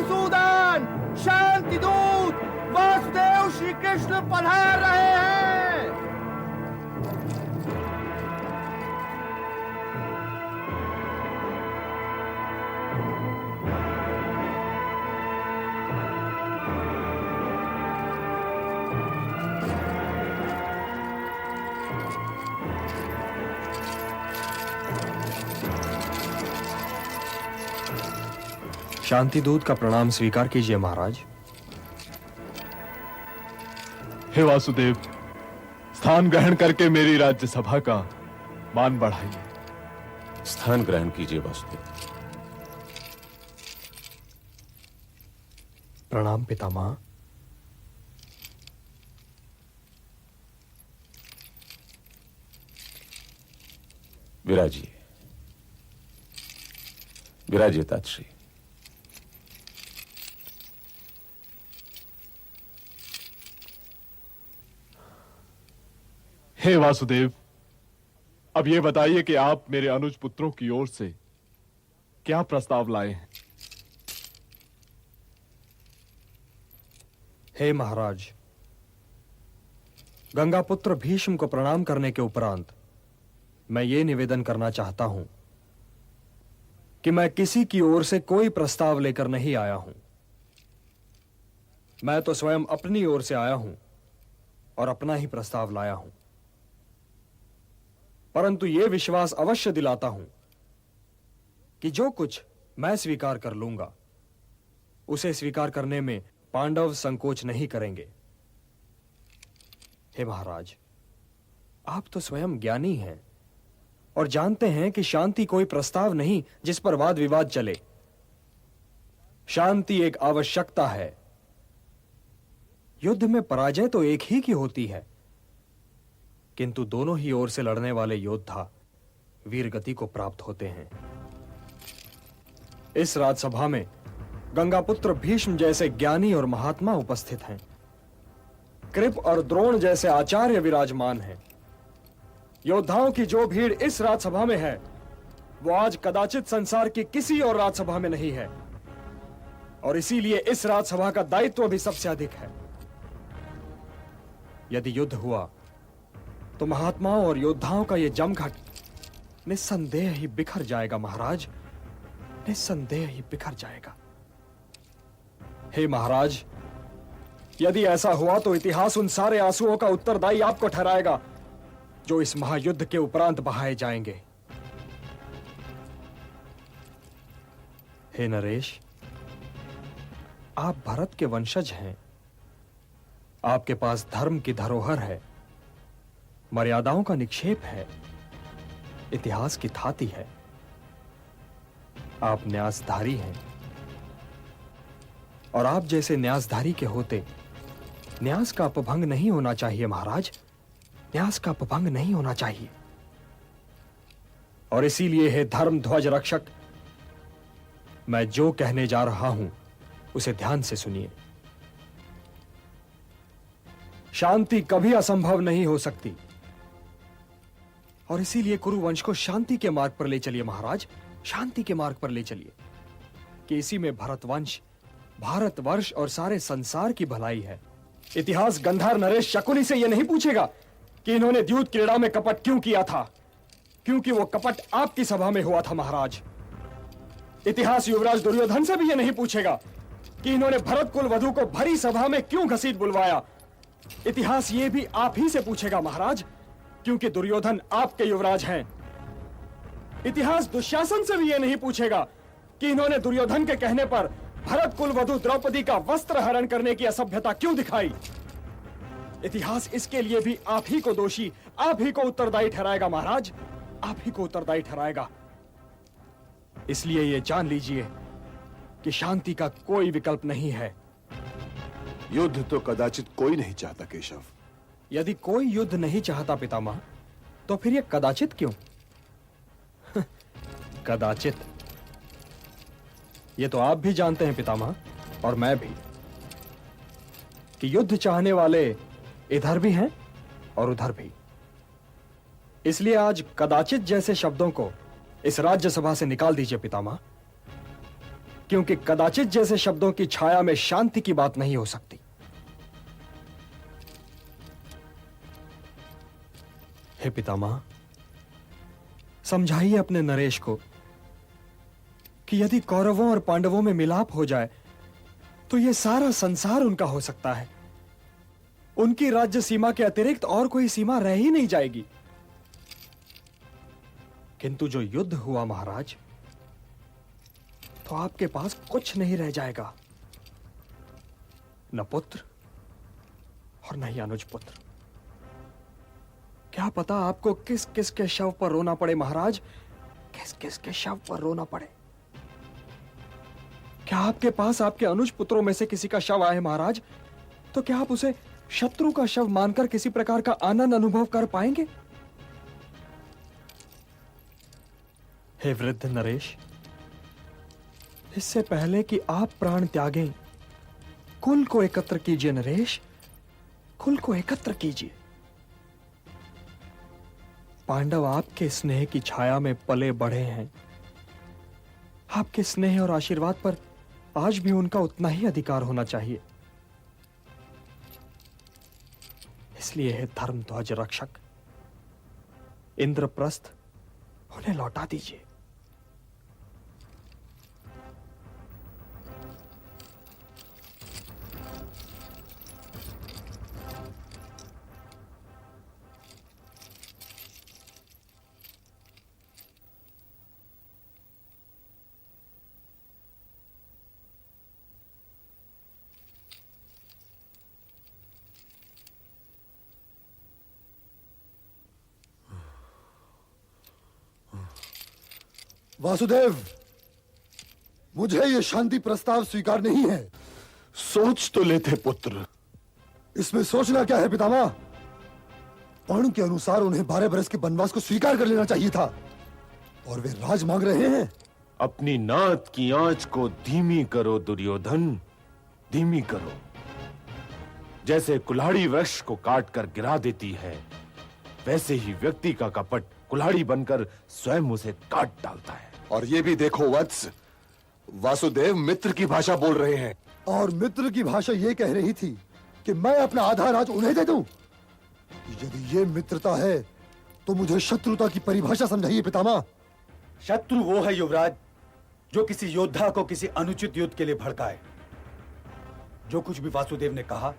मधुसूदन, शांति दूत वासुदेव श्री कृष्ण पधार रहे हैं। शांति दूत का प्रणाम स्वीकार कीजिए महाराज। हे वासुदेव, स्थान ग्रहण करके मेरी राज्यसभा का मान बढ़ाइए। स्थान ग्रहण कीजिए वासुदेव। प्रणाम पितामह। विराजिए, विराजिए तातश्री। हे वासुदेव, अब यह बताइए कि आप मेरे अनुज पुत्रों की ओर से क्या प्रस्ताव लाए हैं। हे महाराज, गंगापुत्र भीष्म को प्रणाम करने के उपरांत मैं ये निवेदन करना चाहता हूं कि मैं किसी की ओर से कोई प्रस्ताव लेकर नहीं आया हूं। मैं तो स्वयं अपनी ओर से आया हूं और अपना ही प्रस्ताव लाया हूं, परंतु यह विश्वास अवश्य दिलाता हूं कि जो कुछ मैं स्वीकार कर लूंगा उसे स्वीकार करने में पांडव संकोच नहीं करेंगे। हे महाराज, आप तो स्वयं ज्ञानी हैं और जानते हैं कि शांति कोई प्रस्ताव नहीं जिस पर वाद विवाद चले। शांति एक आवश्यकता है। युद्ध में पराजय तो एक ही की होती है, किंतु दोनों ही ओर से लड़ने वाले योद्धा वीरगति को प्राप्त होते हैं। इस राजसभा में गंगापुत्र भीष्म जैसे ज्ञानी और महात्मा उपस्थित हैं। कृप और द्रोण जैसे आचार्य विराजमान हैं। योद्धाओं की जो भीड़ इस राजसभा में है वो आज कदाचित संसार की किसी और राजसभा में नहीं है, और इसीलिए इस राजसभा का दायित्व भी सबसे अधिक है। यदि युद्ध हुआ तो महात्माओं और योद्धाओं का यह जमघट निस्संदेह ही बिखर जाएगा महाराज, निस्संदेह ही बिखर जाएगा। हे महाराज, यदि ऐसा हुआ तो इतिहास उन सारे आंसुओं का उत्तरदायी आपको ठहराएगा जो इस महायुद्ध के उपरांत बहाए जाएंगे। हे नरेश, आप भरत के वंशज हैं। आपके पास धर्म की धरोहर है, मर्यादाओं का निक्षेप है, इतिहास की थाती है। आप न्यासधारी हैं, और आप जैसे न्यासधारी के होते न्यास का अपभंग नहीं होना चाहिए महाराज, न्यास का अपभंग नहीं होना चाहिए। और इसीलिए हे धर्म ध्वज रक्षक, मैं जो कहने जा रहा हूं उसे ध्यान से सुनिए। शांति कभी असंभव नहीं हो सकती, और इसीलिए कुरुवंश को शांति के मार्ग पर ले चलिए महाराज, शांति के मार्ग पर ले चलिए, कि इसी में भरतवंश, भारतवर्ष और सारे संसार की भलाई है। इतिहास गंधार नरेश शकुनी से यह नहीं पूछेगा कि इन्होंने द्यूत क्रीड़ा में कपट क्यों किया था, क्योंकि वो कपट आपकी सभा में हुआ था महाराज। इतिहास युवराज दुर्योधन से भी यह नहीं पूछेगा कि इन्होंने भरत कुल वधु को भरी सभा में क्यों घसीट बुलवाया। इतिहास ये भी आप ही से पूछेगा महाराज, क्योंकि दुर्योधन आपके युवराज हैं। इतिहास दुशासन से भी यह नहीं पूछेगा कि इन्होंने दुर्योधन के कहने पर भरत कुल वधु द्रौपदी का वस्त्र हरण करने की असभ्यता क्यों दिखाई। इतिहास इसके लिए भी आप ही को दोषी, आप ही को उत्तरदायी ठहराएगा महाराज, आप ही को उत्तरदायी ठहराएगा। इसलिए यह जान लीजिए कि शांति का कोई विकल्प नहीं है। युद्ध तो कदाचित कोई नहीं चाहता केशव। यदि कोई युद्ध नहीं चाहता पितामह, तो फिर यह कदाचित क्यों? कदाचित ये तो आप भी जानते हैं पितामह, और मैं भी, कि युद्ध चाहने वाले इधर भी हैं और उधर भी। इसलिए आज कदाचित जैसे शब्दों को इस राज्यसभा से निकाल दीजिए पितामह। क्योंकि कदाचित जैसे शब्दों की छाया में शांति की बात नहीं हो सकती। हे पितामह, समझाइए अपने नरेश को कि यदि कौरवों और पांडवों में मिलाप हो जाए तो यह सारा संसार उनका हो सकता है। उनकी राज्य सीमा के अतिरिक्त और कोई सीमा रह ही नहीं जाएगी। किंतु जो युद्ध हुआ महाराज, तो आपके पास कुछ नहीं रह जाएगा, न पुत्र और न ही अनुज पुत्र। क्या पता आपको किस किस के शव पर रोना पड़े महाराज, किस किस के शव पर रोना पड़े। क्या आपके पास आपके अनुज पुत्रों में से किसी का शव आए महाराज, तो क्या आप उसे शत्रु का शव मानकर किसी प्रकार का आनंद अनुभव कर पाएंगे? हे वृद्ध नरेश, इससे पहले कि आप प्राण त्यागें, कुल को एकत्र कीजिए नरेश, कुल को एकत्र कीजिए। पांडव आपके स्नेह की छाया में पले बढ़े हैं। आपके स्नेह और आशीर्वाद पर आज भी उनका उतना ही अधिकार होना चाहिए। इसलिए हे धर्म ध्वज रक्षक, इंद्रप्रस्थ उन्हें लौटा दीजिए। वासुदेव, मुझे यह शांति प्रस्ताव स्वीकार नहीं है। सोच तो लेते पुत्र। इसमें सोचना क्या है पितामह? पर्ण के अनुसार उन्हें 12 बरस के वनवास को स्वीकार कर लेना चाहिए था, और वे राज मांग रहे हैं। अपनी नात की आंच को धीमी करो दुर्योधन, धीमी करो। जैसे कुल्हाड़ी वृक्ष को काटकर गिरा देती है, वैसे ही व्यक्ति का कपट कुल्हाड़ी बनकर स्वयं उसे काट डालता है। और ये भी देखो वत्स, वासुदेव मित्र की भाषा बोल रहे हैं, और मित्र की भाषा ये कह रही थी कि मैं अपना आधा राज उन्हें दे दूं। यदि ये मित्रता है तो मुझे शत्रुता की परिभाषा समझाइए पितामह। शत्रु वो है युवराज जो किसी योद्धा को किसी अनुचित युद्ध के लिए भड़काए। जो कुछ भी वासुदेव ने कहा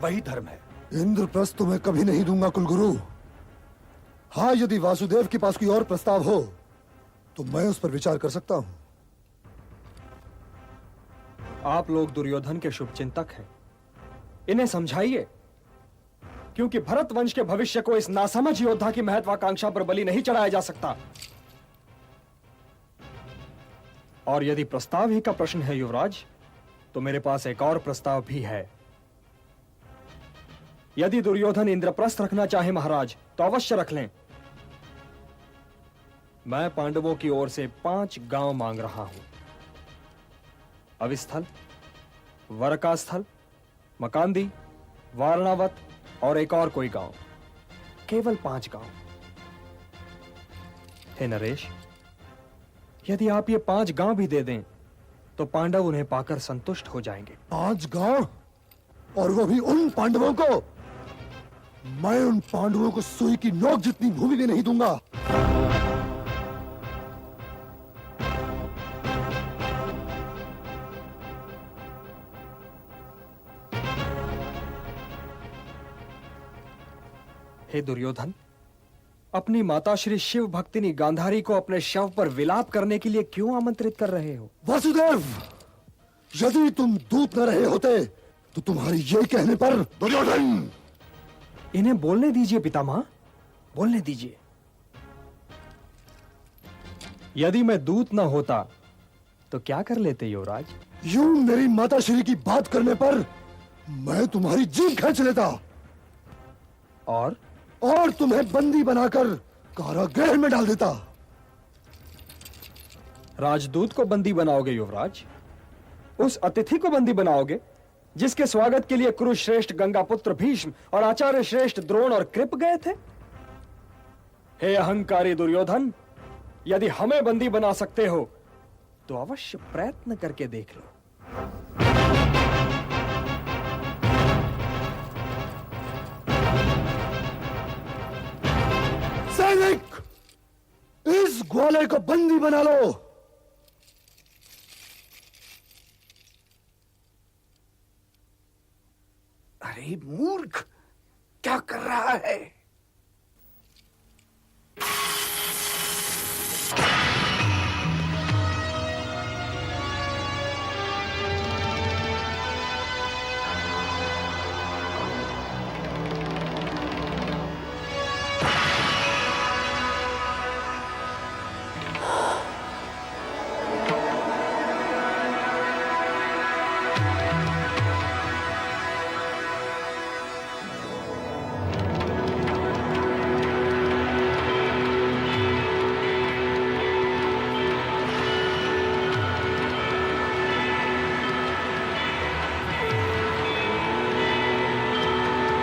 वही धर्म है। इंद्रप्रस्थ तो मैं कभी नहीं दूंगा कुलगुरु। हाँ, यदि वासुदेव के पास कोई और प्रस्ताव हो तो मैं उस पर विचार कर सकता हूं। आप लोग दुर्योधन के शुभचिंतक हैं, इन्हें समझाइए, क्योंकि भरत वंश के भविष्य को इस नासमझ योद्धा की महत्वाकांक्षा पर बलि नहीं चढ़ाया जा सकता। और यदि प्रस्ताव ही का प्रश्न है युवराज, तो मेरे पास एक और प्रस्ताव भी है। यदि दुर्योधन इंद्रप्रस्थ रखना चाहे महाराज, तो अवश्य रख लें। मैं पांडवों की ओर से 5 गांव मांग रहा हूं। अविस्थल, वरकास्थल, मकांदी, वारणावत और एक और कोई गांव। केवल 5 गांव। हे नरेश, यदि आप ये 5 गांव भी दे दें तो पांडव उन्हें पाकर संतुष्ट हो जाएंगे। 5 गांव? और वो भी उन पांडवों को? मैं उन पांडवों को सुई की नोक जितनी भूमि भी नहीं दूंगा। हे दुर्योधन, अपनी माता श्री शिव भक्तिनी गांधारी को अपने शव पर विलाप करने के लिए क्यों आमंत्रित कर रहे हो? वासुदेव, यदि तुम दूत न रहे होते तो तुम्हारी ये कहने पर दुर्योधन। इन्हें बोलने दीजिए पितामह, बोलने दीजिए। यदि मैं दूत न होता तो क्या कर लेते युवराज? यूं मेरी माता श्री की बात करने पर मैं तुम्हारी जीभ खींच लेता और तुम्हें बंदी बनाकर कारागृह में डाल देता। राजदूत को बंदी बनाओगे युवराज? उस अतिथि को बंदी बनाओगे जिसके स्वागत के लिए कुरुश्रेष्ठ गंगापुत्र भीष्म और आचार्य श्रेष्ठ द्रोण और कृप गए थे? हे अहंकारी दुर्योधन, यदि हमें बंदी बना सकते हो तो अवश्य प्रयत्न करके देख लो। सैनिक, इस ग्वाले को बंदी बना लो। अरे मूर्ख, क्या कर रहा है?